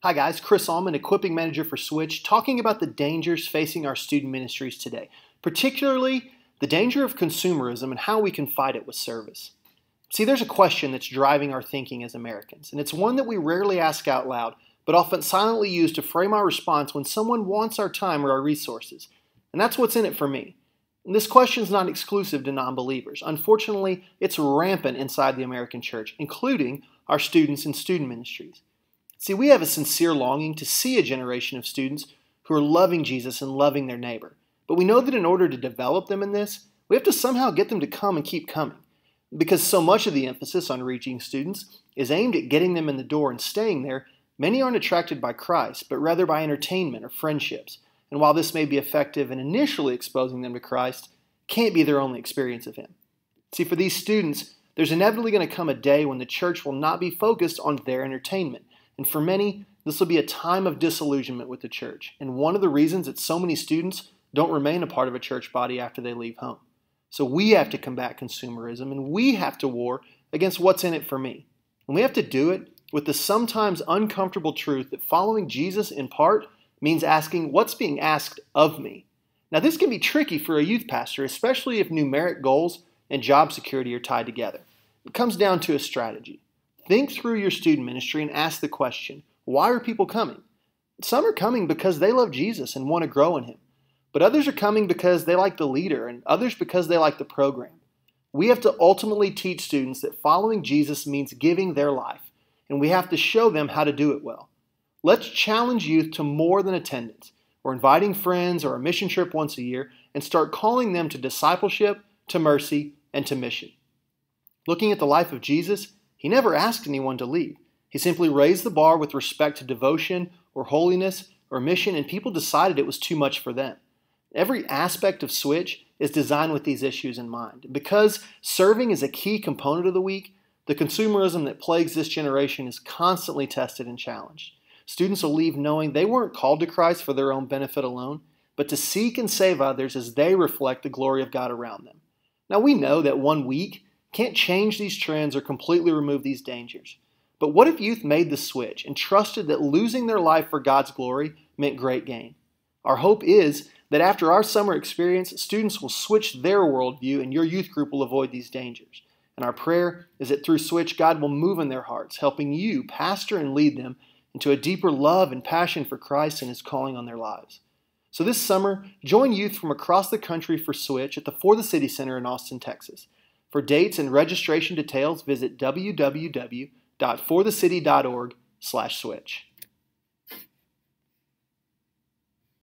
Hi guys, Chris Allman, Equipping Manager for Switch, talking about the dangers facing our student ministries today, particularly the danger of consumerism and how we can fight it with service. See, there's a question that's driving our thinking as Americans, and it's one that we rarely ask out loud, but often silently use to frame our response when someone wants our time or our resources. And that's what's in it for me. And this question is not exclusive to non-believers. Unfortunately, it's rampant inside the American church, including our students in student ministries. See, we have a sincere longing to see a generation of students who are loving Jesus and loving their neighbor. But we know that in order to develop them in this, we have to somehow get them to come and keep coming. Because so much of the emphasis on reaching students is aimed at getting them in the door and staying there, many aren't attracted by Christ, but rather by entertainment or friendships. And while this may be effective in initially exposing them to Christ, it can't be their only experience of Him. See, for these students, there's inevitably going to come a day when the church will not be focused on their entertainment. And for many, this will be a time of disillusionment with the church. And one of the reasons that so many students don't remain a part of a church body after they leave home. So we have to combat consumerism, and we have to war against what's in it for me. And we have to do it with the sometimes uncomfortable truth that following Jesus in part means asking what's being asked of me. Now this can be tricky for a youth pastor, especially if numeric goals and job security are tied together. It comes down to a strategy. Think through your student ministry and ask the question, why are people coming? Some are coming because they love Jesus and want to grow in Him. But others are coming because they like the leader, and others because they like the program. We have to ultimately teach students that following Jesus means giving their life, and we have to show them how to do it well. Let's challenge youth to more than attendance, or inviting friends, or a mission trip once a year, and start calling them to discipleship, to mercy, and to mission. Looking at the life of Jesus, He never asked anyone to leave. He simply raised the bar with respect to devotion or holiness or mission, and people decided it was too much for them. Every aspect of Switch is designed with these issues in mind. Because serving is a key component of the week, the consumerism that plagues this generation is constantly tested and challenged. Students will leave knowing they weren't called to Christ for their own benefit alone, but to seek and save others as they reflect the glory of God around them. Now we know that 1 week can't change these trends or completely remove these dangers. But what if youth made the switch and trusted that losing their life for God's glory meant great gain? Our hope is that after our summer experience, students will switch their worldview and your youth group will avoid these dangers. And our prayer is that through Switch, God will move in their hearts, helping you pastor and lead them into a deeper love and passion for Christ and His calling on their lives. So this summer, join youth from across the country for Switch at the For the City Center in Austin, Texas. For dates and registration details, visit www.forthecity.org/switch.